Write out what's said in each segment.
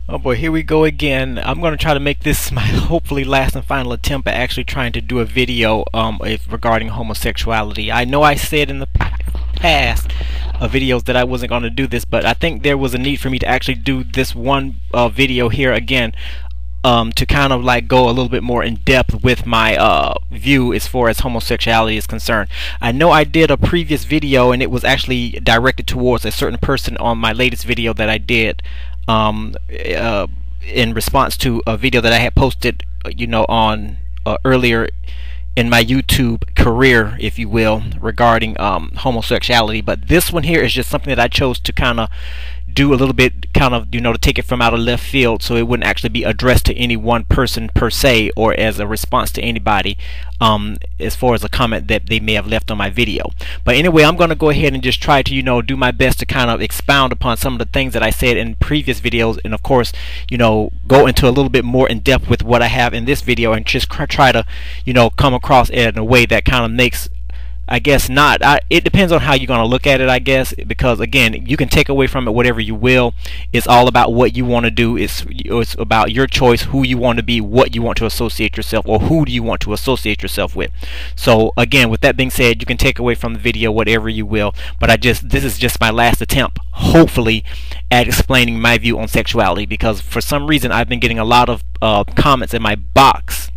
Oh boy, here we go again. I'm going to try to make this my hopefully last and final attempt at actually trying to do a video regarding homosexuality. I know I said in the past videos that I wasn't going to do this, but I think there was a need for me to actually do this one video here again to kind of like go a little bit more in depth with my view as far as homosexuality is concerned. I know I did a previous video and it was actually directed towards a certain person on my latest video that I did in response to a video that I had posted on earlier in my YouTube career, if you will, regarding homosexuality. But this one here is just something that I chose to kind of do a little bit to take it from out of left field, so it wouldn't actually be addressed to any one person per se or as a response to anybody as far as a comment that they may have left on my video. But anyway, I'm going to go ahead and just try to do my best to kind of expound upon some of the things that I said in previous videos, and of course go into a little bit more in depth with what I have in this video, and just try to come across it in a way that kind of makes, I guess, it depends on how you're going to look at it, I guess, because again, you can take away from it whatever you will. It's all about what you want to do. It's about your choice, who you want to be, what you want to associate yourself, or who do you want to associate yourself with. So again, with that being said, you can take away from the video whatever you will, but this is just my last attempt, hopefully, at explaining my view on sexuality, because for some reason I've been getting a lot of comments in my box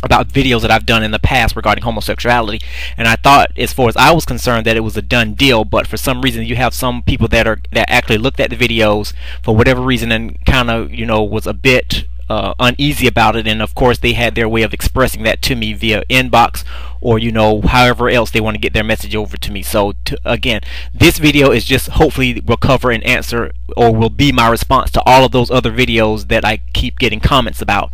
about videos that I've done in the past regarding homosexuality, and I thought, as far as I was concerned, that it was a done deal. But for some reason, you have some people that actually looked at the videos for whatever reason and kind of was a bit uneasy about it, and of course they had their way of expressing that to me via inbox or however else they want to get their message over to me. So again, this video is just hopefully will cover and answer, or will be my response to all of those other videos that I keep getting comments about,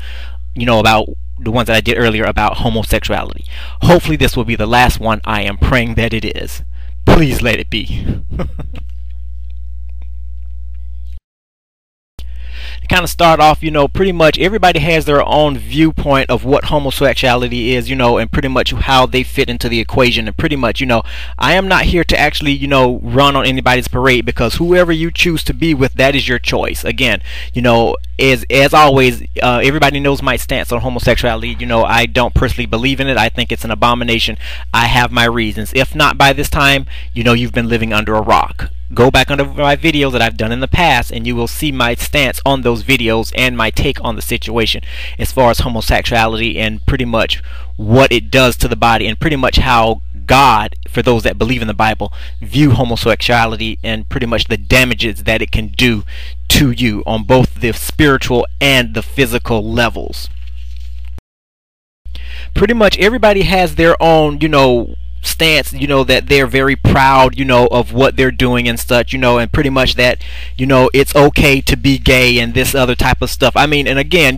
about the ones that I did earlier about homosexuality. Hopefully this will be the last one. I am praying that it is. Please let it be. To kind of start off, pretty much everybody has their own viewpoint of what homosexuality is, and pretty much how they fit into the equation. And pretty much, I am not here to actually, run on anybody's parade, because whoever you choose to be with, that is your choice. Again, as always, everybody knows my stance on homosexuality. I don't personally believe in it. I think it's an abomination. I have my reasons. If not by this time, you've been living under a rock. Go back under my videos that I've done in the past, and you will see my stance on those videos and my take on the situation as far as homosexuality, and pretty much what it does to the body, and pretty much how God, for those that believe in the Bible, view homosexuality, and pretty much the damages that it can do to you on both the spiritual and the physical levels. Pretty much everybody has their own, stance, that they're very proud, of what they're doing and such, and pretty much that, it's okay to be gay and this other type of stuff. I mean, and again,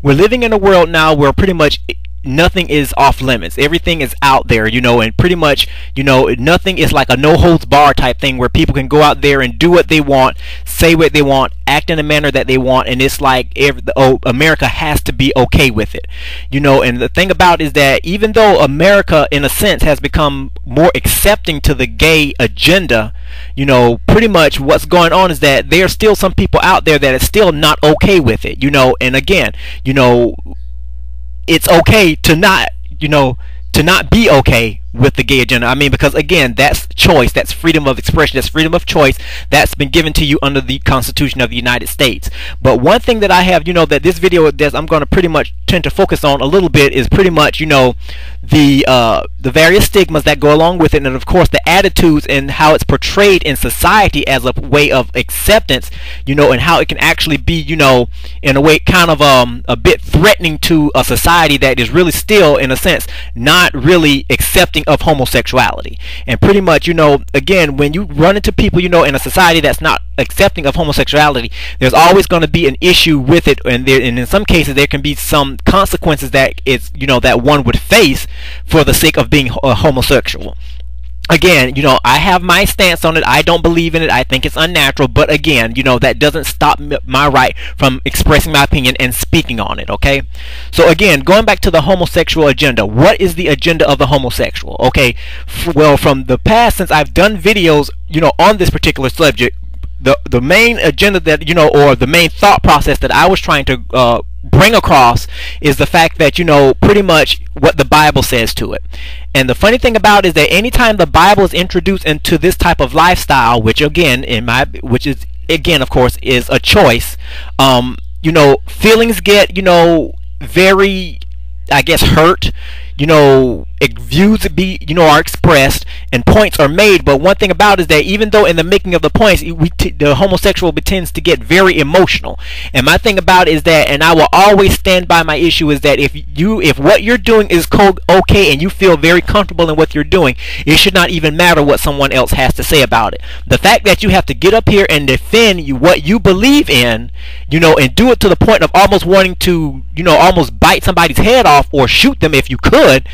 we're living in a world now where pretty much nothing is off limits. Everything is out there, and pretty much, nothing is like a no holds bar type thing where people can go out there and do what they want, say what they want, act in a manner that they want, and it's like America has to be okay with it, and the thing about it is that even though America in a sense has become more accepting to the gay agenda, pretty much what's going on is that there are still some people out there that are still not okay with it, and again, it's okay to not be okay with the gay agenda. I mean, because again, that's choice, that's freedom of expression, that's freedom of choice that's been given to you under the Constitution of the United States. But one thing that I have, that this video does, I'm going to pretty much tend to focus on a little bit, is pretty much, the various stigmas that go along with it, and of course the attitudes and how it's portrayed in society as a way of acceptance, and how it can actually be, in a way kind of a bit threatening to a society that is really still, in a sense, not really accepting of homosexuality. And pretty much, again, when you run into people, in a society that's not accepting of homosexuality, there's always going to be an issue with it, and in some cases there can be some consequences that that one would face for the sake of being homosexual. Again, I have my stance on it. I don't believe in it. I think it's unnatural. But again, that doesn't stop my right from expressing my opinion and speaking on it, okay? So again, going back to the homosexual agenda, what is the agenda of the homosexual? Okay, well, from the past, since I've done videos, on this particular subject, the main agenda that, or the main thought process that I was trying to bring across is the fact that, pretty much what the Bible says to it. And the funny thing about it is that anytime the Bible is introduced into this type of lifestyle, which again, of course, is a choice, feelings get, very, I guess, hurt. Views are expressed and points are made. But one thing about it is that even though in the making of the points, the homosexual tends to get very emotional. And my thing about it is that, and I will always stand by my issue, is that if what you're doing is okay and you feel very comfortable in what you're doing, it should not even matter what someone else has to say about it. The fact that you have to get up here and defend what you believe in, and do it to the point of almost wanting to, almost bite somebody's head off or shoot them if you could,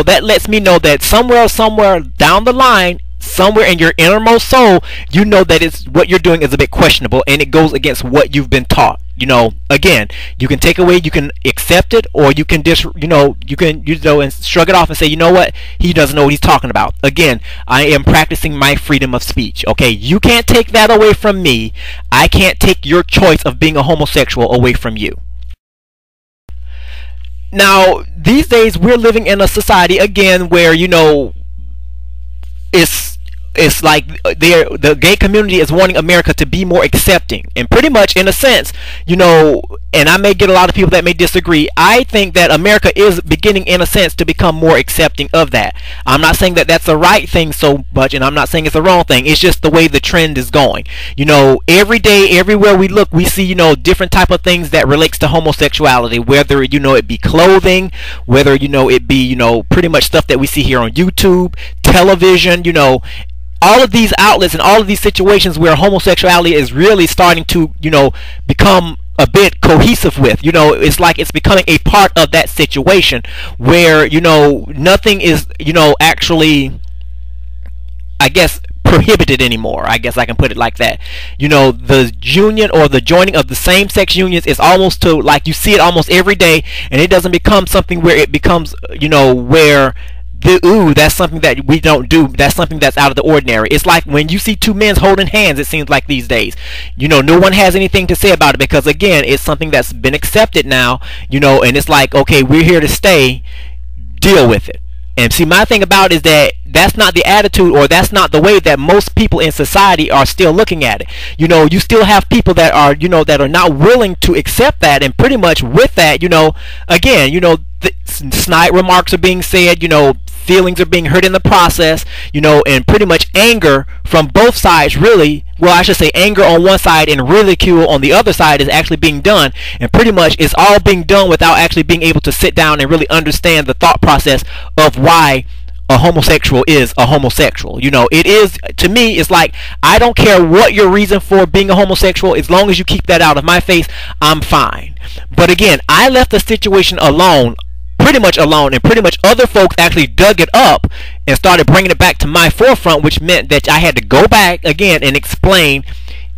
that lets me know that somewhere down the line, somewhere in your innermost soul, that what you're doing is a bit questionable and it goes against what you've been taught. Again, you can take away, you can accept it, or you can and shrug it off and say, what, he doesn't know what he's talking about. Again, I am practicing my freedom of speech. Okay, you can't take that away from me. I can't take your choice of being a homosexual away from you. Now, these days we're living in a society again where it's like the gay community is wanting America to be more accepting, and pretty much in a sense, and I may get a lot of people that may disagree, I think that America is beginning in a sense to become more accepting of that. I'm not saying that that's the right thing so much, and I'm not saying it's the wrong thing. It's just the way the trend is going. Every day, everywhere we look, we see different type of things that relates to homosexuality, whether it be clothing, whether it be pretty much stuff that we see here on YouTube, television, all of these outlets and all of these situations where homosexuality is really starting to, become a bit cohesive with, it's like it's becoming a part of that situation where, nothing is, actually, I guess, prohibited anymore. I guess I can put it like that. The union or the joining of the same-sex unions is almost to, like, you see it almost every day, and it doesn't become something where it becomes, where that's something that we don't do. That's something that's out of the ordinary. It's like when you see two men holding hands, it seems like these days. No one has anything to say about it because, again, it's something that's been accepted now, and it's like, okay, we're here to stay, deal with it. And see, my thing about it is that that's not the attitude, or that's not the way that most people in society are still looking at it. You still have people that are, that are not willing to accept that, and pretty much with that, again, snide remarks are being said, feelings are being hurt in the process, and pretty much anger from both sides, really. Well, I should say anger on one side and ridicule on the other side is actually being done, and pretty much it's all being done without actually being able to sit down and really understand the thought process of why a homosexual is a homosexual. It is, to me, it's like, I don't care what your reason for being a homosexual, as long as you keep that out of my face, I'm fine. But again, I left the situation pretty much alone, and pretty much other folks actually dug it up and started bringing it back to my forefront, which meant that I had to go back again and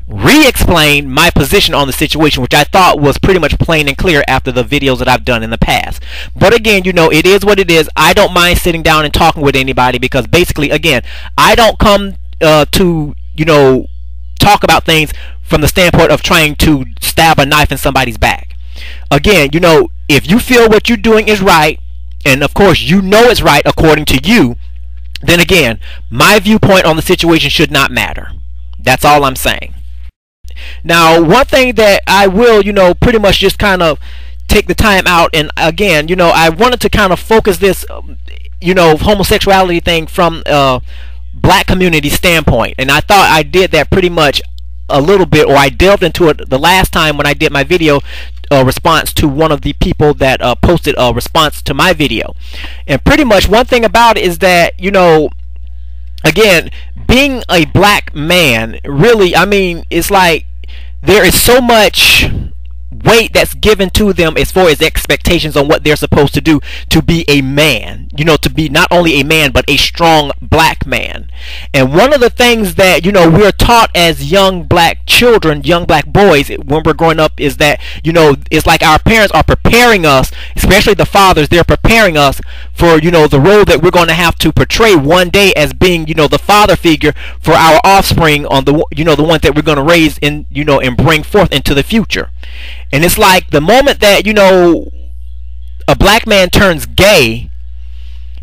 re-explain my position on the situation, which I thought was pretty much plain and clear after the videos that I've done in the past. But again, it is what it is. I don't mind sitting down and talking with anybody, because basically, again, I don't come to talk about things from the standpoint of trying to stab a knife in somebody's back. Again, if you feel what you're doing is right, and of course it's right according to you, then again, my viewpoint on the situation should not matter. That's all I'm saying. Now, one thing that I will, pretty much just kind of take the time out, and again, I wanted to kind of focus this, homosexuality thing from black community standpoint, and I thought I did that pretty much a little bit, or I delved into it the last time when I did my video response to one of the people that posted a response to my video. And pretty much one thing about it is that, again, being a black man, really, I mean, it's like there is so much weight that's given to them as far as expectations on what they're supposed to do to be a man, to be not only a man but a strong black man. And one of the things that we're taught as young black children, young black boys, when we're growing up, is that it's like our parents are preparing us, especially the fathers, they're preparing us for, you know, the role that we're going to have to portray one day as being, you know, the father figure for our offspring, on the, you know, the ones that we're going to raise in, you know, and bring forth into the future. And it's like the moment that, you know, a black man turns gay,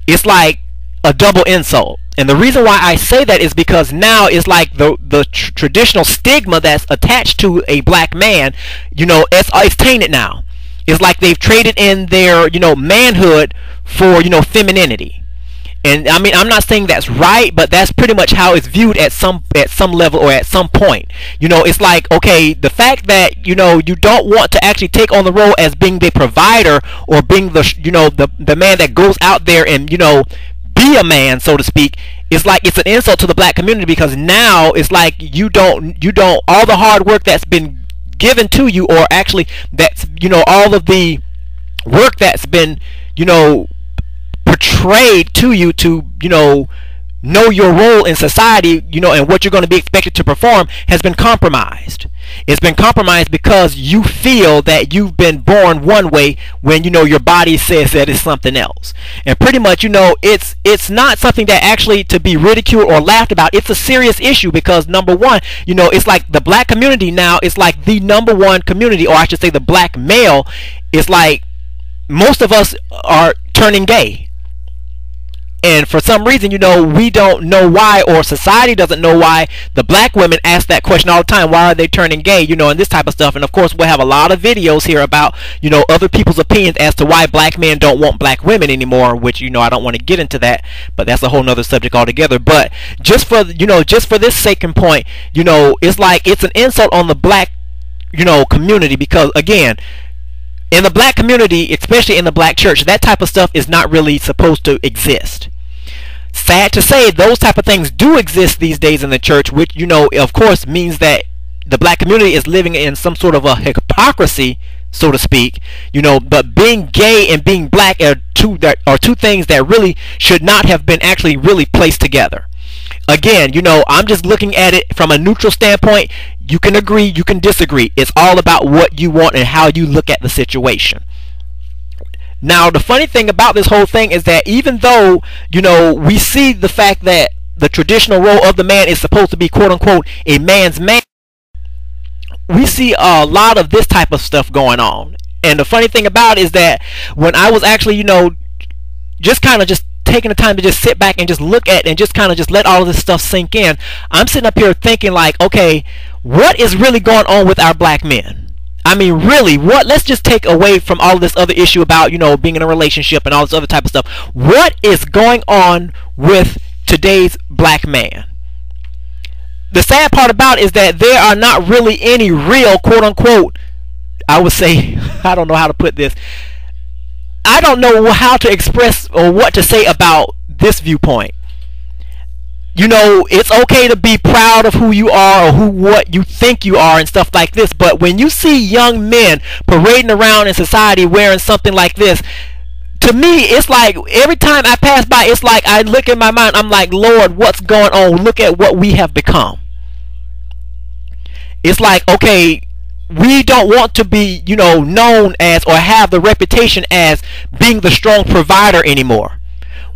it's like a double insult. And the reason why I say that is because now it's like the traditional stigma that's attached to a black man, you know, it's tainted now. It's like they've traded in their, you know, manhood for, you know, femininity. And I mean, I'm not saying that's right, but that's pretty much how it's viewed at some level or at some point. You know, it's like, okay, the fact that, you know, you don't want to actually take on the role as being the provider or being the, you know, the man that goes out there and, you know, be a man, so to speak. It's like it's an insult to the black community, because now it's like you don't all the hard work that's been given to you, or actually that's, you know, all of the work that's been, you know, portrayed to you to, you know your role in society, you know, and what you're going to be expected to perform, has been compromised. It's been compromised because you feel that you've been born one way when, you know, your body says that it's something else. And pretty much, you know, it's not something that actually to be ridiculed or laughed about. It's a serious issue, because number one, you know, it's like the black community now is like the number one community, or I should say the black male is like, most of us are turning gay. And for some reason, you know, we don't know why, or society doesn't know why. The black women ask that question all the time: why are they turning gay? You know, and this type of stuff. And of course, we'll have a lot of videos here about, you know, other people's opinions as to why black men don't want black women anymore, which, you know, I don't want to get into that, but that's a whole nother subject altogether. But just for, you know, just for this sake and point, you know, it's like it's an insult on the black, you know, community, because again, in the black community, especially in the black church, that type of stuff is not really supposed to exist. Sad to say, those type of things do exist these days in the church, which, you know, of course means that the black community is living in some sort of a hypocrisy, so to speak, you know. But being gay and being black are two things that really should not have been actually really placed together. Again, you know, I'm just looking at it from a neutral standpoint. You can agree, you can disagree. It's all about what you want and how you look at the situation. Now, the funny thing about this whole thing is that even though, you know, we see the fact that the traditional role of the man is supposed to be, quote unquote, a man's man, we see a lot of this type of stuff going on. And the funny thing about it is that when I was actually, you know, just kind of just taking the time to just sit back and just look at and just kind of just let all of this stuff sink in, I'm sitting up here thinking like, okay, what is really going on with our black men? I mean, really, what? Let's just take away from all of this other issue about, you know, being in a relationship and all this other type of stuff. What is going on with today's black man? The sad part about it is that there are not really any real, quote unquote, I would say, I don't know how to put this. I don't know how to express or what to say about this viewpoint. You know, it's okay to be proud of who you are or what you think you are and stuff like this, but when you see young men parading around in society wearing something like this, to me, it's like every time I pass by, it's like I look in my mind, I'm like, Lord, what's going on? Look at what we have become. It's like, okay, we don't want to be, you know, known as or have the reputation as being the strong provider anymore.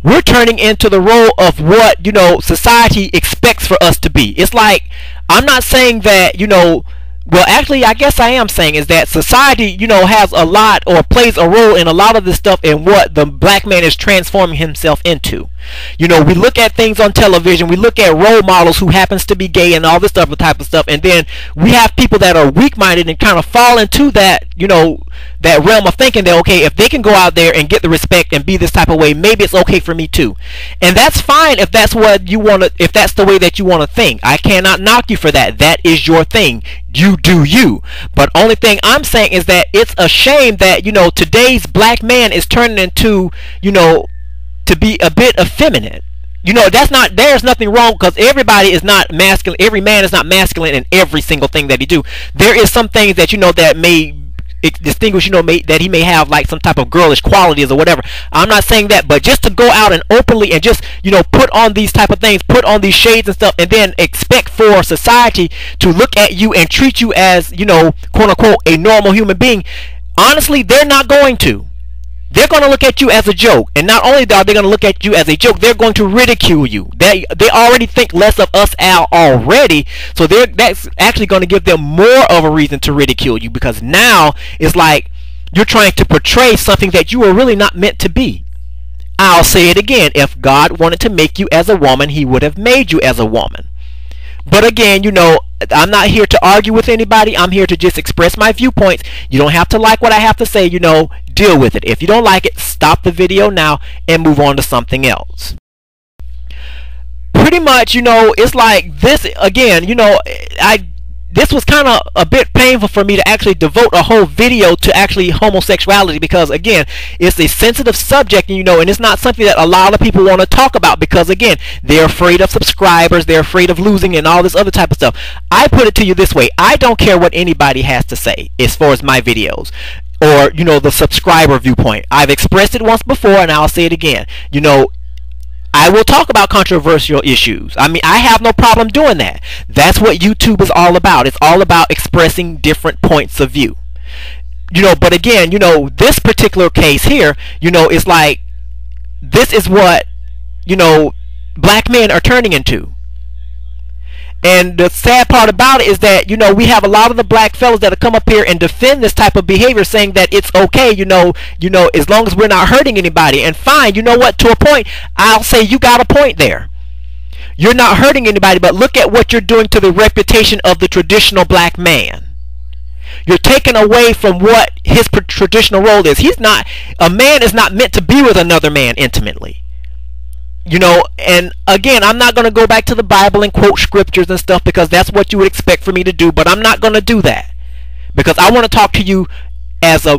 We're turning into the role of what, you know, society expects for us to be. It's like, I'm not saying that, you know, well, actually, I guess I am saying is that society, you know, has a lot or plays a role in a lot of this stuff in what the black man is transforming himself into. You know, we look at things on television, we look at role models who happens to be gay and all this stuff, type of stuff, and then we have people that are weak-minded and kind of fall into that, you know, that realm of thinking that, okay, if they can go out there and get the respect and be this type of way, maybe it's okay for me too. And that's fine if that's what you want to, if that's the way that you want to think. I cannot knock you for that. That is your thing. You do you. But only thing I'm saying is that it's a shame that, you know, today's black man is turning into, you know, to be a bit effeminate. You know, that's not, there's nothing wrong, because everybody is not masculine. Every man is not masculine in every single thing that he do. There is some things that, you know, that may distinguish, you know, that he may have like some type of girlish qualities or whatever. I'm not saying that, but just to go out and openly and just, you know, put on these type of things, put on these shades and stuff, and then expect for society to look at you and treat you as, you know, quote unquote, a normal human being. Honestly, they're not going to. they're going to look at you as a joke. And not only are they going to look at you as a joke, they're going to ridicule you. They already think less of us already, so that's actually going to give them more of a reason to ridicule you, because now it's like you're trying to portray something that you were really not meant to be. I'll say it again. If God wanted to make you as a woman, he would have made you as a woman. But again, I'm not here to argue with anybody. I'm here to just express my viewpoints. You don't have to like what I have to say, deal with it. If you don't like it, stop the video now and move on to something else. Pretty much, it's like this again, this was kind of a bit painful for me to actually devote a whole video to actually homosexuality, because again, it's a sensitive subject, and it's not something that a lot of people want to talk about, because again, they're afraid of subscribers, they're afraid of losing, and all this other type of stuff. I put it to you this way: I don't care what anybody has to say as far as my videos, or the subscriber viewpoint. I've expressed it once before, and I'll say it again. I will talk about controversial issues. I mean, I have no problem doing that. That's what YouTube is all about. It's all about expressing different points of view. But again, this particular case here, it's like, this is what, black men are turning into. And the sad part about it is that, we have a lot of the black fellas that come up here and defend this type of behavior, saying that it's okay, as long as we're not hurting anybody. And fine, you know what, to a point, I'll say you got a point there. You're not hurting anybody, but look at what you're doing to the reputation of the traditional black man. You're taking away from what his traditional role is. A man is not meant to be with another man intimately. And again, I'm not going to go back to the Bible and quote scriptures and stuff, because that's what you would expect for me to do, but I'm not going to do that, because I want to talk to you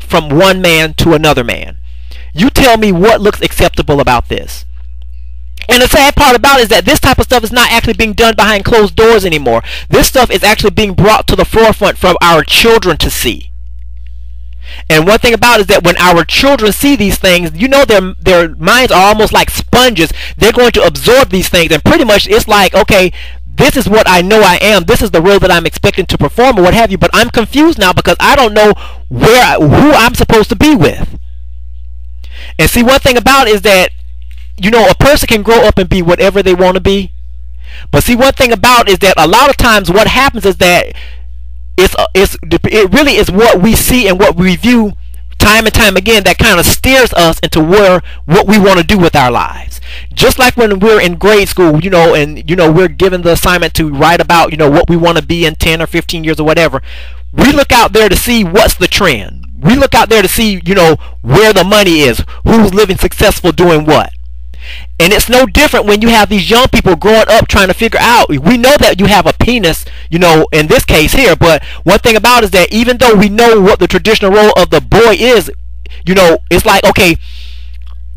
from one man to another man. You tell me what looks acceptable about this. And the sad part about it is that this type of stuff is not actually being done behind closed doors anymore. This stuff is actually being brought to the forefront for our children to see. And one thing about it is that when our children see these things, their minds are almost like sponges. They're going to absorb these things, and pretty much it's like, okay, this is what I know I am. This is the role that I'm expecting to perform, or what have you. But I'm confused now, because I don't know who I'm supposed to be with. And see, one thing about it is that, a person can grow up and be whatever they want to be. But see, one thing about it is that a lot of times what happens is that it really is what we see and what we view time and time again that kind of steers us into what we want to do with our lives. Just like when we're in grade school, and we're given the assignment to write about what we want to be in 10 or 15 years or whatever. We look out there to see what's the trend. We look out there to see where the money is, who's living successful doing what. And it's no different when you have these young people growing up trying to figure out. We know that you have a penis, in this case here, but one thing about it is that even though we know what the traditional role of the boy is, it's like, okay,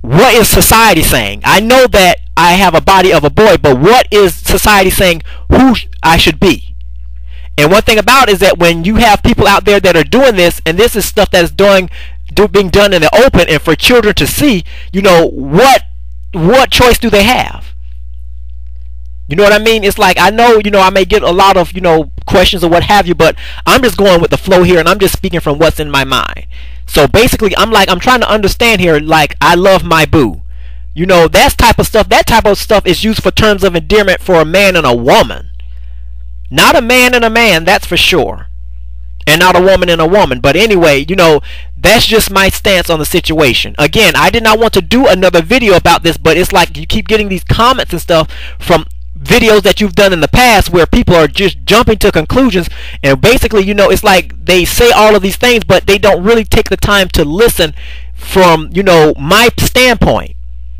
what is society saying? I know that I have a body of a boy, but what is society saying who I should be? And one thing about it is that when you have people out there that are doing this, and this is stuff that is being done in the open, and for children to see, what choice do they have? You know what I mean? It's like, I know, I may get a lot of, questions or what have you, but I'm just going with the flow here, and I'm just speaking from what's in my mind. So basically, I'm trying to understand here, like, I love my boo. That type of stuff is used for terms of endearment for a man and a woman. Not a man and a man, that's for sure. And not a woman and a woman. But anyway, that's just my stance on the situation. Again, I did not want to do another video about this, but it's like you keep getting these comments and stuff from videos that you've done in the past where people are just jumping to conclusions, and basically, it's like they say all of these things, but they don't really take the time to listen from, my standpoint.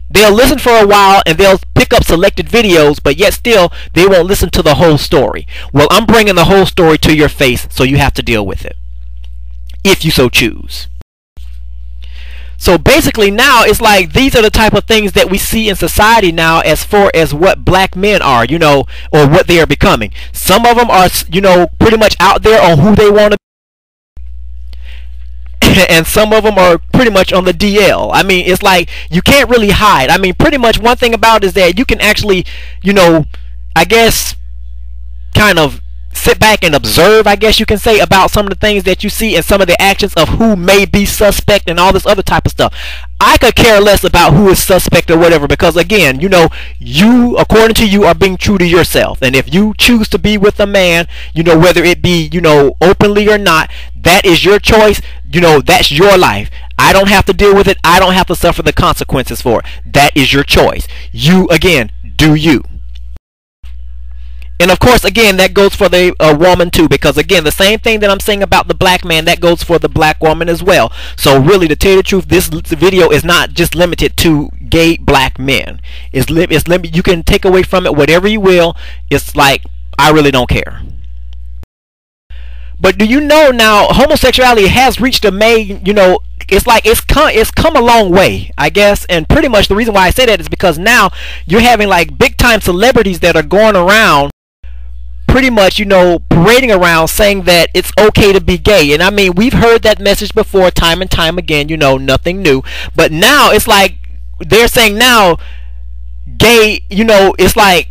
They'll listen for a while and they'll pick up selected videos, but yet still they won't listen to the whole story. Well, I'm bringing the whole story to your face, so you have to deal with it, if you so choose. So basically now it's like these are the type of things that we see in society now as far as what black men are, or what they are becoming. Some of them are, pretty much out there on who they want to be. And some of them are pretty much on the DL. I mean, it's like you can't really hide. I mean, pretty much one thing about it is that you can actually, I guess, kind of sit back and observe, I guess you can say, about some of the things that you see and some of the actions of who may be suspect and all this other type of stuff. I could care less about who is suspect or whatever, because again, you know, you, according to you, are being true to yourself. And if you choose to be with a man, you know, whether it be, you know, openly or not, that is your choice. You know, that's your life. I don't have to deal with it. I don't have to suffer the consequences for it. That is your choice. You, again, do you. And of course, again, that goes for the woman too, because again, the same thing that I'm saying about the black man, that goes for the black woman as well. So really, to tell you the truth, this video is not just limited to gay black men. It's you can take away from it whatever you will. It's like, I really don't care. But do you know now, homosexuality has reached a you know, it's like it's come a long way, I guess. And pretty much the reason why I say that is because now you're having like big time celebrities that are going around pretty much, you know, parading around saying that it's okay to be gay. And I mean, we've heard that message before time and time again, you know, nothing new. But now it's like they're saying now gay, you know, it's like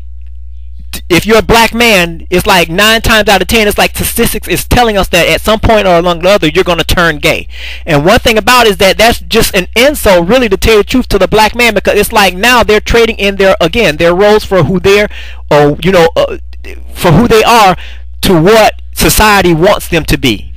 if you're a black man, it's like 9 times out of 10, it's like statistics is telling us that at some point or along the other, you're going to turn gay. And one thing about it is that that's just an insult, really, to tell the truth, to the black man, because it's like now they're trading in their, again, their roles for who they're, or, you know, for who they are to what society wants them to be.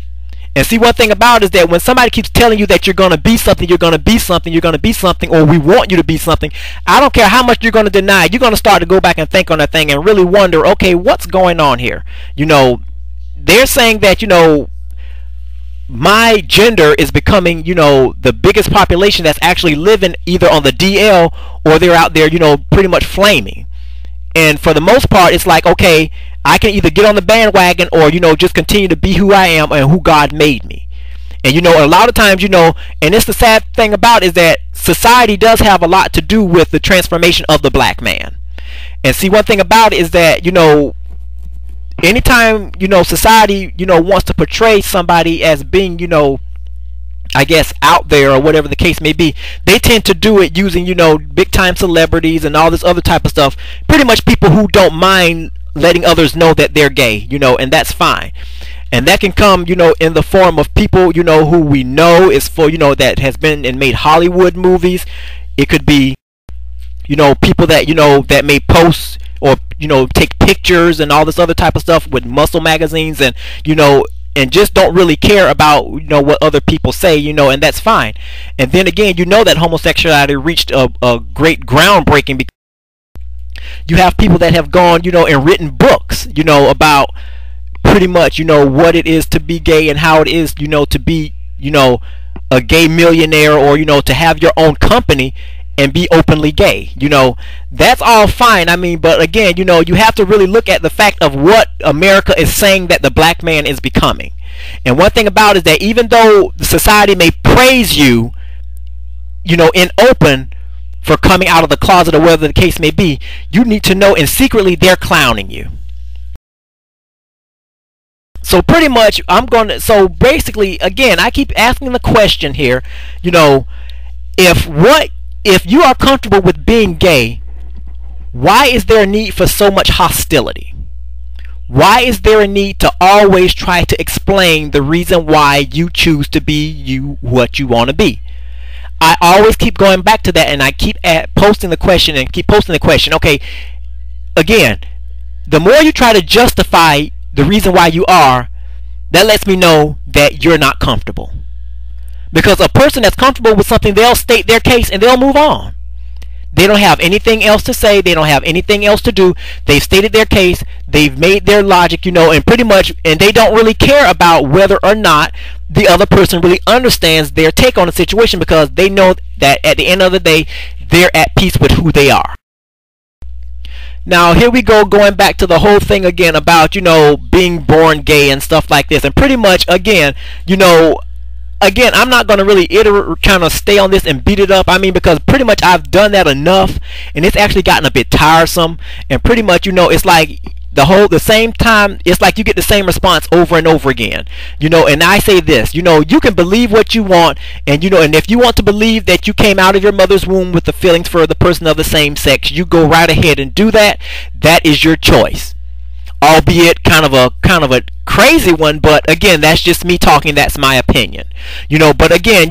And see, one thing about it is that when somebody keeps telling you that you're going to be something, you're going to be something, you're going to be something, or we want you to be something, I don't care how much you're going to deny it, you're going to start to go back and think on that thing and really wonder, okay, what's going on here? You know, they're saying that, you know, my gender is becoming, you know, the biggest population that's actually living either on the DL or they're out there, you know, pretty much flaming. And for the most part, it's like, okay, I can either get on the bandwagon or, you know, just continue to be who I am and who God made me. And, you know, a lot of times, you know, and it's the sad thing about it is that society does have a lot to do with the transformation of the black man. And see, one thing about it is that, you know, anytime, you know, society, you know, wants to portray somebody as being, you know, I guess out there or whatever the case may be, they tend to do it using, you know, big time celebrities and all this other type of stuff. Pretty much people who don't mind letting others know that they're gay, you know, and that's fine. And that can come, you know, in the form of people, you know, who we know is for, you know, that has been and made Hollywood movies. It could be, you know, people that, you know, that may post or, you know, take pictures and all this other type of stuff with muscle magazines and, you know, and just don't really care about, you know, what other people say, you know, and that's fine. And then again, you know that homosexuality reached a great groundbreaking because you have people that have gone, you know, and written books, you know, about pretty much, you know, what it is to be gay and how it is, you know, to be, you know, a gay millionaire or, you know, to have your own company and be openly gay. You know, that's all fine. I mean, but again, you know, you have to really look at the fact of what America is saying that the black man is becoming. And one thing about it is that even though the society may praise you, you know, in open for coming out of the closet or whatever the case may be, you need to know, and secretly they're clowning you. So pretty much so basically, again, I keep asking the question here, you know, if you are comfortable with being gay, why is there a need for so much hostility? Why is there a need to always try to explain the reason why you choose to be what you want to be? I always keep going back to that, and I keep posting the question and keep posting the question. Okay, again, the more you try to justify the reason why you are, that lets me know that you're not comfortable. Because a person that's comfortable with something, they'll state their case and they'll move on. They don't have anything else to say. They don't have anything else to do. They've stated their case. They've made their logic, you know, and pretty much, and they don't really care about whether or not the other person really understands their take on the situation, because they know that at the end of the day, they're at peace with who they are. Now, here we go, going back to the whole thing again about, you know, being born gay and stuff like this. And pretty much, again, you know, again, I'm not going to really kind of stay on this and beat it up. I mean, because pretty much I've done that enough, and it's actually gotten a bit tiresome. And pretty much, you know, it's like the same time, it's like you get the same response over and over again. You know, and I say this, you know, you can believe what you want, and you know, and if you want to believe that you came out of your mother's womb with the feelings for the person of the same sex, you go right ahead and do that. That is your choice. albeit kind of a crazy one, but again, that's just me talking. That's my opinion. But again,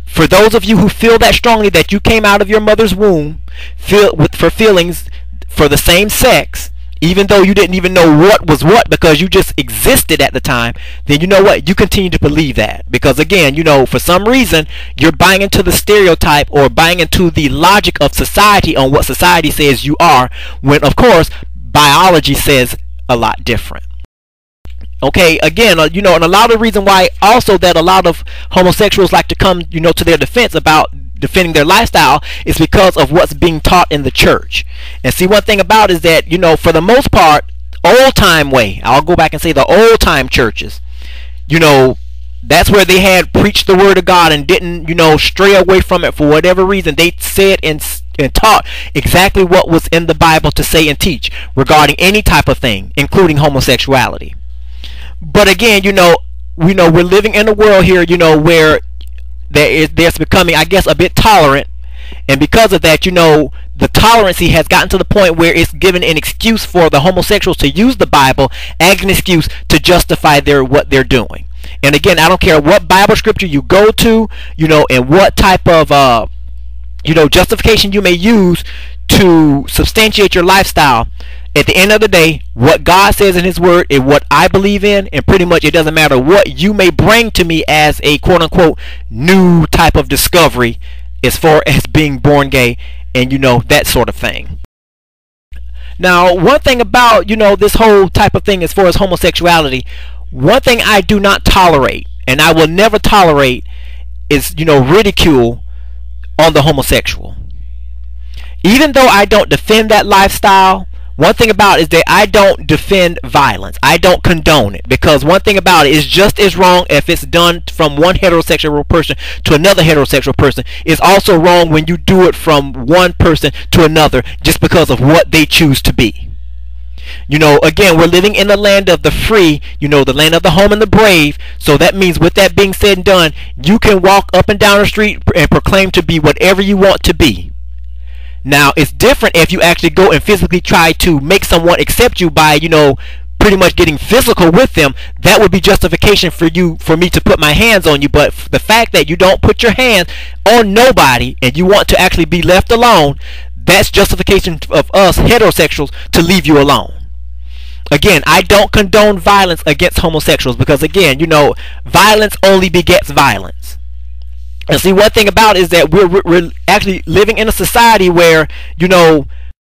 for those of you who feel that strongly that you came out of your mother's womb for feelings for the same sex, even though you didn't even know what was what because you just existed at the time, then you know what? You continue to believe that. Because again, for some reason, you're buying into the stereotype or buying into the logic of society on what society says you are, when of course, biology says a lot different. Okay, again, and a lot of the reason why also that a lot of homosexuals like to come, to their defense about defending their lifestyle is because of what's being taught in the church. And see, one thing about it is that, for the most part, old time way, I'll go back and say the old time churches, that's where they had preached the word of God and didn't, stray away from it for whatever reason. They said and taught exactly what was in the Bible to say and teach regarding any type of thing, including homosexuality. But again, we're living in a world here, where there's becoming, I guess, a bit tolerant, and because of that, the tolerancy has gotten to the point where it's given an excuse for the homosexuals to use the Bible as an excuse to justify what they're doing. And again, I don't care what Bible scripture you go to, and what type of justification you may use to substantiate your lifestyle. At the end of the day, what God says in His Word is what I believe in, and pretty much it doesn't matter what you may bring to me as a quote-unquote new type of discovery as far as being born gay and that sort of thing. Now, one thing about this whole type of thing as far as homosexuality, one thing I do not tolerate, and I will never tolerate, is ridicule on the homosexual. Even though I don't defend that lifestyle, one thing about it is that I don't defend violence. I don't condone it, because one thing about it is just as wrong if it's done from one heterosexual person to another heterosexual person. It's also wrong when you do it from one person to another just because of what they choose to be. Again, we're living in the land of the free, the land of the home and the brave. So that means, with that being said and done, you can walk up and down the street and proclaim to be whatever you want to be. Now, it's different if you actually go and physically try to make someone accept you by, pretty much getting physical with them. That would be justification for me to put my hands on you. But the fact that you don't put your hands on nobody and you want to actually be left alone, that's justification of us heterosexuals to leave you alone. Again, I don't condone violence against homosexuals, because again, violence only begets violence. And see, one thing about it is that we're actually living in a society where,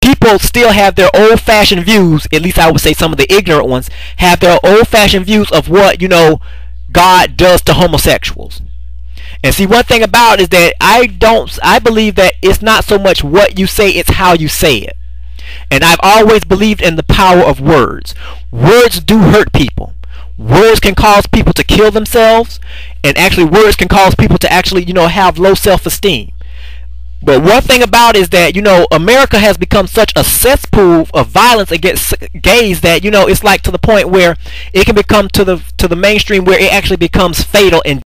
people still have their old-fashioned views. At least I would say some of the ignorant ones have their old-fashioned views of what, God does to homosexuals. And see, one thing about it is that I believe that it's not so much what you say, it's how you say it. And I've always believed in the power of words. Words do hurt people. Words can cause people to kill themselves, and actually words can cause people to actually, have low self-esteem. But one thing about it is that, America has become such a cesspool of violence against gays that, it's like to the point where it can become to the mainstream where it actually becomes fatal. And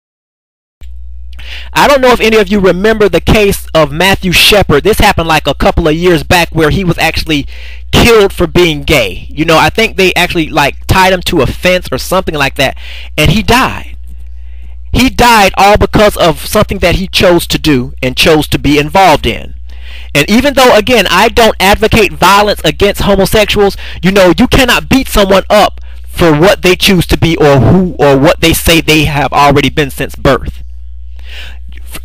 I don't know if any of you remember the case of Matthew Shepard. This happened like a couple of years back, where he was actually killed for being gay. I think they actually tied him to a fence or something like that, and he died. He died all because of something that he chose to do and chose to be involved in. And even though, again, I don't advocate violence against homosexuals, you cannot beat someone up for what they choose to be or what they say they have already been since birth.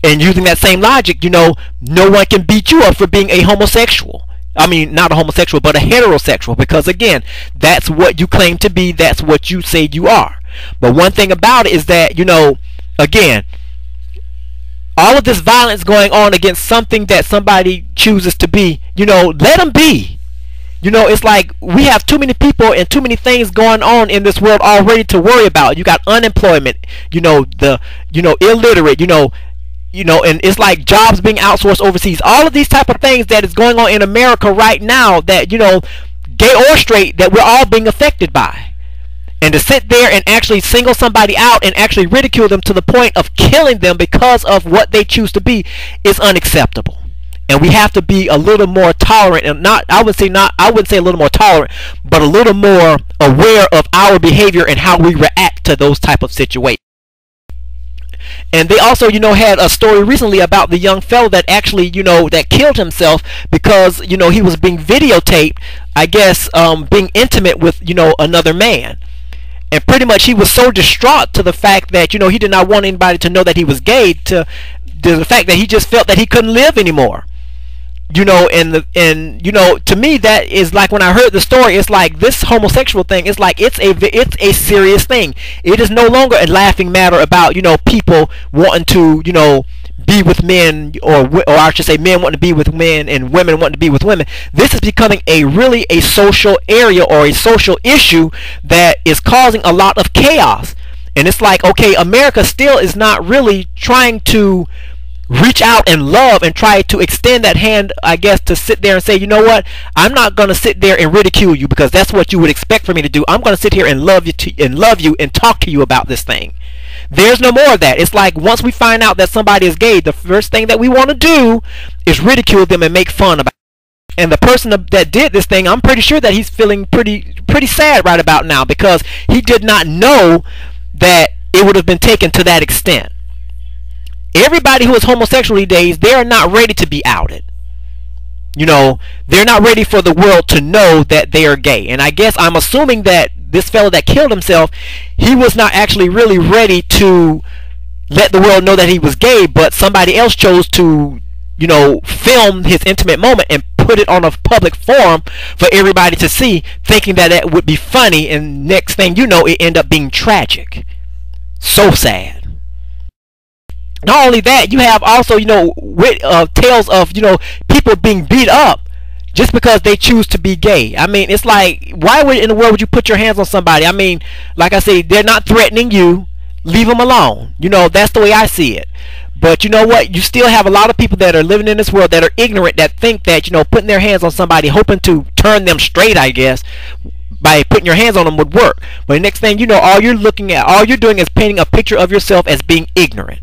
And using that same logic, no one can beat you up for being a homosexual. I mean, not a homosexual, but a heterosexual, because again, that's what you claim to be, that's what you say you are. But one thing about it is that, again, all of this violence going on against something that somebody chooses to be, let them be. It's like we have too many people and too many things going on in this world already to worry about. You got unemployment, illiterate, and it's like jobs being outsourced overseas. All of these type of things that is going on in America right now that, gay or straight, that we're all being affected by. And to sit there and actually single somebody out and actually ridicule them to the point of killing them because of what they choose to be is unacceptable. and we have to be a little more tolerant, and I wouldn't say a little more tolerant, but a little more aware of our behavior and how we react to those type of situations. And they also, had a story recently about the young fellow that actually, that killed himself because, he was being videotaped, I guess, being intimate with, another man. And pretty much he was so distraught to the fact that, he did not want anybody to know that he was gay, to the fact that he just felt that he couldn't live anymore. To me, that is like, when I heard the story, it's like this homosexual thing, it's like it's a serious thing. It is no longer a laughing matter about, people wanting to, be with men, or I should say men wanting to be with men and women wanting to be with women. This is becoming really a social area, or a social issue that is causing a lot of chaos. And it's like, okay, America still is not really trying to reach out and love and try to extend that hand, I guess, to sit there and say, you know what, I'm not going to sit there and ridicule you because that's what you would expect for me to do. I'm going to sit here and love you and talk to you about this thing. There's no more of that. It's like, once we find out that somebody is gay, the first thing that we want to do is ridicule them and make fun about it. And the person that did this thing, I'm pretty sure that he's feeling pretty sad right about now, because he did not know that it would have been taken to that extent. Everybody who is homosexual these days, they are not ready to be outed. They're not ready for the world to know that they are gay. And I guess I'm assuming that this fellow that killed himself, he was not actually really ready to let the world know that he was gay, but somebody else chose to, film his intimate moment and put it on a public forum for everybody to see, thinking that it would be funny, and next thing you know, it ended up being tragic. So sad. Not only that, you have also, tales of, people being beat up just because they choose to be gay. I mean, it's like, why in the world would you put your hands on somebody? I mean, like I say, they're not threatening you. Leave them alone. That's the way I see it. But you know what? You still have a lot of people that are living in this world that are ignorant, that think that, putting their hands on somebody, hoping to turn them straight, I guess, by putting your hands on them would work. But the next thing you know, all you're doing is painting a picture of yourself as being ignorant.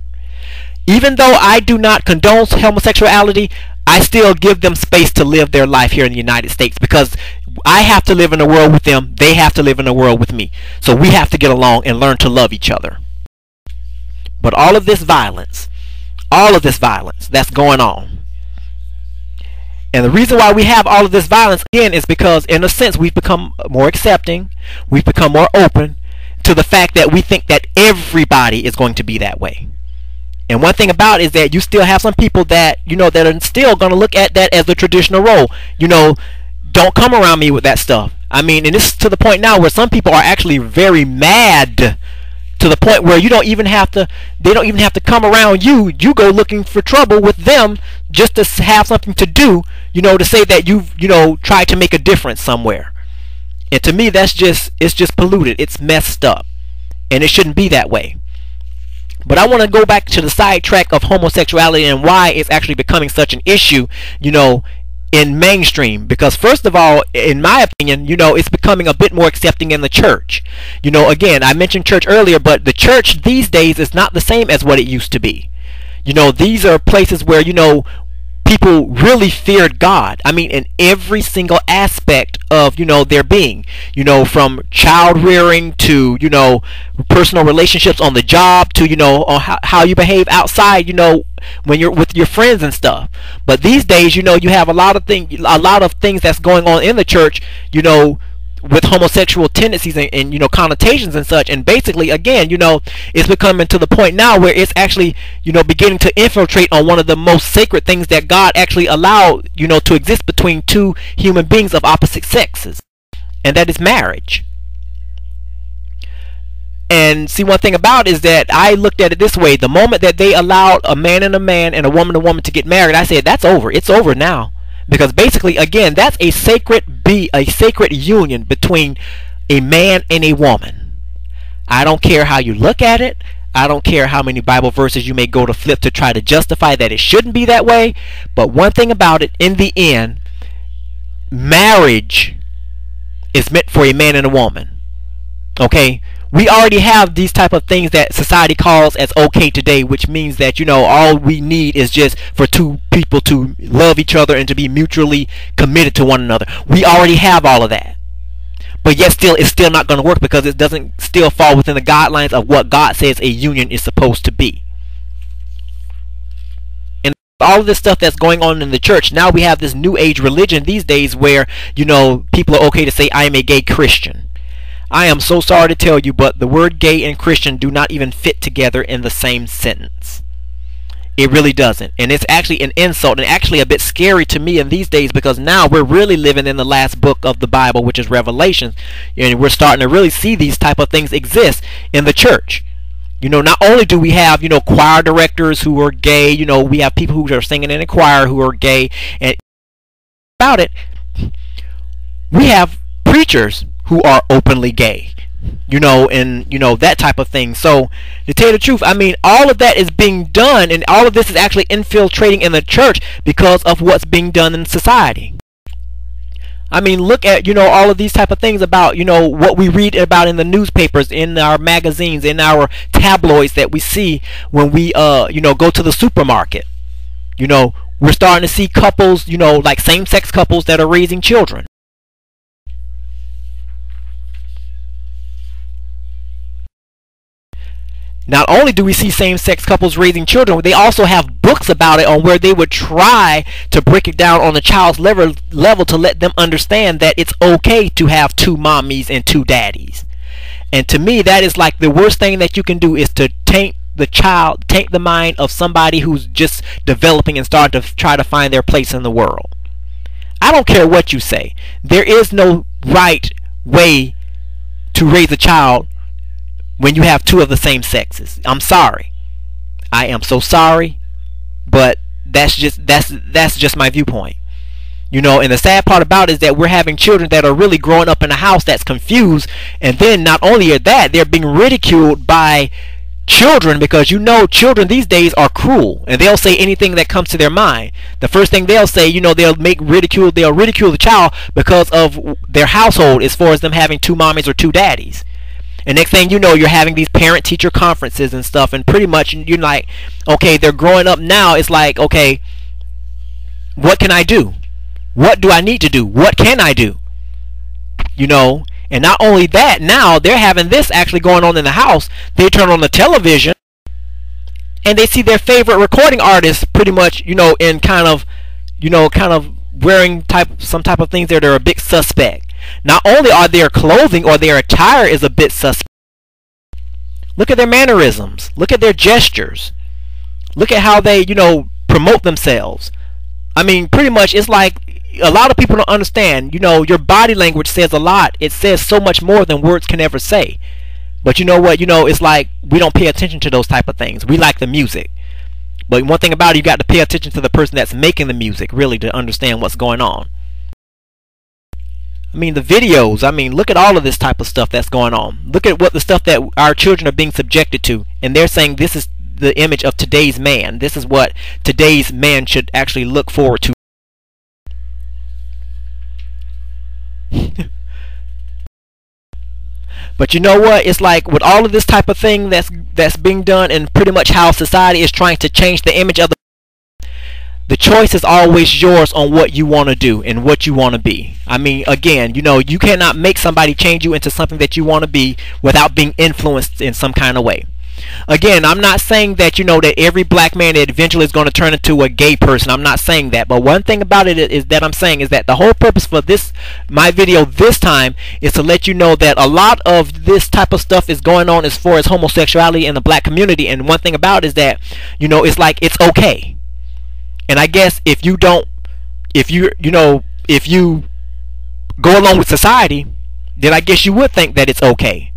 Even though I do not condone homosexuality, I still give them space to live their life here in the United States, because I have to live in a world with them. They have to live in a world with me. So we have to get along and learn to love each other. But all of this violence that's going on, and the reason why we have all of this violence, again, is because, in a sense, we've become more accepting. We've become more open to the fact that we think that everybody is going to be that way. And one thing about it is that you still have some people that, that are still going to look at that as the traditional role. Don't come around me with that stuff. I mean, and this is to the point now where some people are actually very mad, to the point where they don't even have to come around you. You go looking for trouble with them just to have something to do, to say that you've, tried to make a difference somewhere. And to me, it's just polluted. It's messed up. And it shouldn't be that way. But I want to go back to the sidetrack of homosexuality and why it's actually becoming such an issue, in mainstream. Because first of all, in my opinion, it's becoming a bit more accepting in the church. Again, I mentioned church earlier, but the church these days is not the same as what it used to be. These are places where, people really feared God. I mean, in every single aspect of, their being, from child rearing to, personal relationships on the job to, on how you behave outside, when you're with your friends and stuff. But these days, you have a lot of things that's going on in the church, with homosexual tendencies and connotations and such. And basically, again, it's becoming to the point now where it's actually, beginning to infiltrate on one of the most sacred things that God actually allowed, to exist between two human beings of opposite sexes, and that is marriage. And see, one thing about it is that I looked at it this way: the moment that they allowed a man and a woman to get married, I said, that's over. It's over now. Because basically, again, that's a sacred union between a man and a woman. I don't care how you look at it. I don't care how many Bible verses you may go to flip to try to justify that it shouldn't be that way. But one thing about it, in the end, marriage is meant for a man and a woman. Okay? We already have these type of things that society calls as okay today, which means that, all we need is just for two people to love each other and to be mutually committed to one another. We already have all of that. But yet still, it's still not going to work because it doesn't still fall within the guidelines of what God says a union is supposed to be. And all of this stuff that's going on in the church, now we have this new age religion these days where, people are okay to say, I am a gay Christian. I am so sorry to tell you, but the word gay and Christian do not even fit together in the same sentence. It really doesn't. And it's actually an insult and actually a bit scary to me in these days, because now we're really living in the last book of the Bible, which is Revelation. And we're starting to really see these type of things exist in the church. Not only do we have, choir directors who are gay, we have people who are singing in a choir who are gay. And about it, we have preachers who are openly gay, and that type of thing. So to tell you the truth, all of that is being done, and all of this is actually infiltrating in the church because of what's being done in society. Look at, all of these type of things about, what we read about in the newspapers, in our magazines, in our tabloids that we see when we, go to the supermarket. We're starting to see couples, like same-sex couples that are raising children. Not only do we see same-sex couples raising children, they also have books about it on where they would try to break it down on the child's level to let them understand that it's okay to have two mommies and two daddies. And to me, that is like the worst thing that you can do, is to taint the mind of somebody who's just developing and starting to try to find their place in the world. I don't care what you say. There is no right way to raise a child when you have two of the same sexes. I'm sorry. I am so sorry, but that's just my viewpoint. And the sad part about it is that we're having children that are really growing up in a house that's confused, and then not only are that, they're being ridiculed by children, because children these days are cruel, and they'll say anything that comes to their mind. The first thing they'll say, they'll ridicule the child because of their household, as far as them having two mommies or two daddies. And next thing you know, you're having these parent-teacher conferences and stuff, and pretty much you're like, okay, they're growing up now. It's like, okay, what can I do? What do I need to do? What can I do? And not only that, now they're having this actually going on in the house. They turn on the television, and they see their favorite recording artists pretty much, in kind of wearing some type of things that are a bit suspect. Not only are their clothing or their attire is a bit suspect, look at their mannerisms, look at their gestures, look at how they, promote themselves. Pretty much it's like a lot of people don't understand, your body language says a lot. It says so much more than words can ever say. But you know what, it's like we don't pay attention to those type of things. We like the music. But one thing about it, you got to pay attention to the person that's making the music, really, to understand what's going on. The videos, look at all of this type of stuff that's going on. Look at what the stuff that our children are being subjected to, and they're saying this is the image of today's man. This is what today's man should actually look forward to. But you know what? It's like with all of this type of thing that's being done, and pretty much how society is trying to change the image of the choice is always yours on what you want to do and what you want to be. Again, you cannot make somebody change you into something that you want to be without being influenced in some kind of way. Again, I'm not saying that, that every black man eventually is going to turn into a gay person. I'm not saying that. But one thing about it is that I'm saying is that the whole purpose for my video this time, is to let you know that a lot of this type of stuff is going on as far as homosexuality in the black community. And one thing about it is that, it's like, it's okay. And I guess if you go along with society, then I guess you would think that it's okay.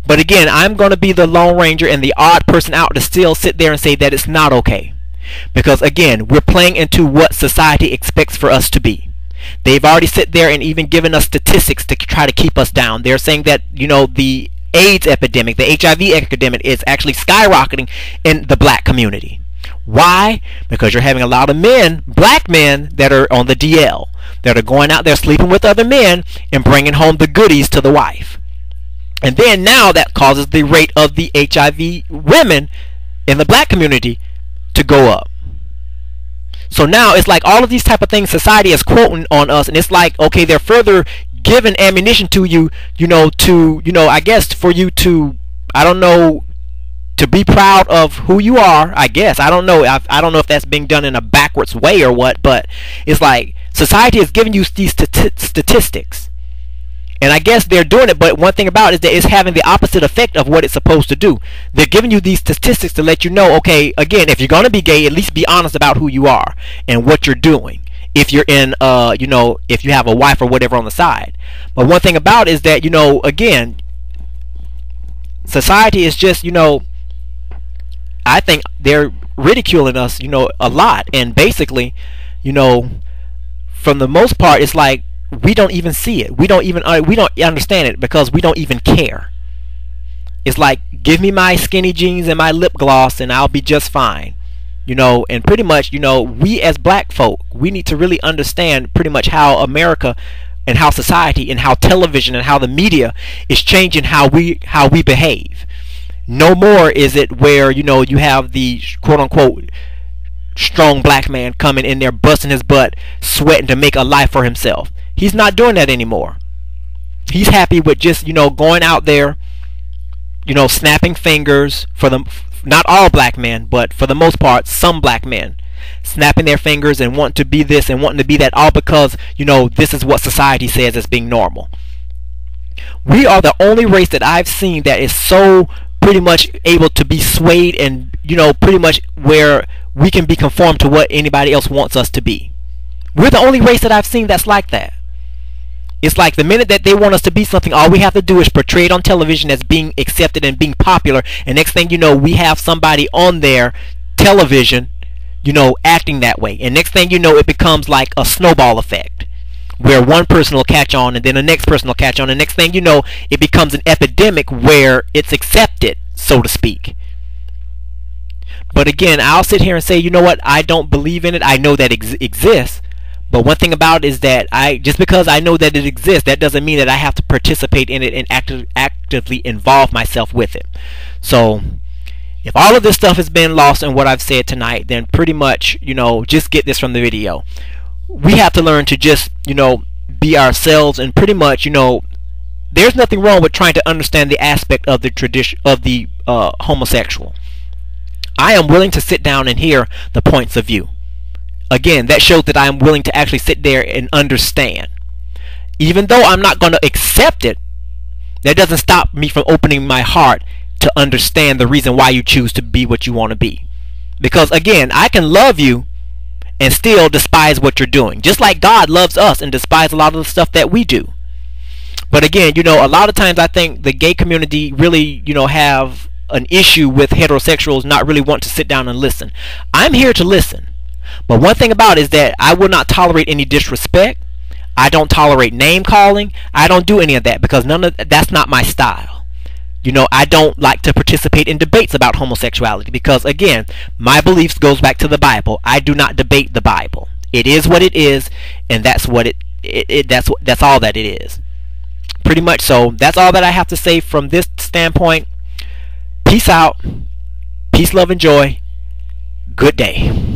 But again, I'm going to be the Lone Ranger and the odd person out to still sit there and say that it's not okay. Because again, we're playing into what society expects for us to be. They've already sit there and even given us statistics to try to keep us down. They're saying that, the AIDS epidemic, the HIV epidemic is actually skyrocketing in the black community. Why? Because you're having a lot of men, black men, that are on the DL, that are going out there sleeping with other men and bringing home the goodies to the wife. And then now that causes the rate of the HIV women in the black community to go up. So now it's like all of these type of things society is quoting on us, and it's like, okay, they're further giving ammunition to you, I guess for you to, I don't know, to be proud of who you are, I guess. I don't know. I don't know if that's being done in a backwards way or what, but it's like society is giving you these statistics. And I guess they're doing it, but one thing about it is that it's having the opposite effect of what it's supposed to do. They're giving you these statistics to let you know, okay, again, if you're going to be gay, at least be honest about who you are and what you're doing. If you're in, if you have a wife or whatever on the side. But one thing about it is that, again, society is just, I think they're ridiculing us, a lot. And basically, from the most part, it's like, we don't even see it. We don't understand it because we don't even care. It's like, give me my skinny jeans and my lip gloss and I'll be just fine. And pretty much, we as black folk, we need to really understand pretty much how America and how society and how television and how the media is changing how we behave. No more is it where, you have the quote unquote strong black man coming in there busting his butt, sweating to make a life for himself. He's not doing that anymore. He's happy with just, going out there, snapping fingers for the, not all black men, but for the most part, some black men snapping their fingers and wanting to be this and wanting to be that, all because, this is what society says as being normal. We are the only race that I've seen that is so pretty much able to be swayed and, pretty much where we can be conformed to what anybody else wants us to be. We're the only race that I've seen that's like that. It's like the minute that they want us to be something, all we have to do is portray it on television as being accepted and being popular, and next thing you know, we have somebody on their television, acting that way. And next thing you know, it becomes like a snowball effect, where one person will catch on, and then the next person will catch on, and next thing you know, it becomes an epidemic where it's accepted, so to speak. But again, I'll sit here and say, you know what, I don't believe in it. I know that it exists. But one thing about it is that just because I know that it exists, that doesn't mean that I have to participate in it and actively involve myself with it. So if all of this stuff has been lost in what I've said tonight, then pretty much, just get this from the video. We have to learn to just, be ourselves, and pretty much, there's nothing wrong with trying to understand the aspect of the tradition of the homosexual. I am willing to sit down and hear the points of view. Again, that shows that I am willing to actually sit there and understand. Even though I'm not going to accept it, that doesn't stop me from opening my heart to understand the reason why you choose to be what you want to be. Because again, I can love you and still despise what you're doing. Just like God loves us and despises a lot of the stuff that we do. But again, a lot of times I think the gay community really, have an issue with heterosexuals not really want to sit down and listen. I'm here to listen. But one thing about it is that I will not tolerate any disrespect. I don't tolerate name calling. I don't do any of that because that's not my style. I don't like to participate in debates about homosexuality because again, my beliefs goes back to the Bible. I do not debate the Bible. It is what it is, and that's what that's all that it is. Pretty much so. That's all that I have to say from this standpoint. Peace out. Peace, love, and joy. Good day.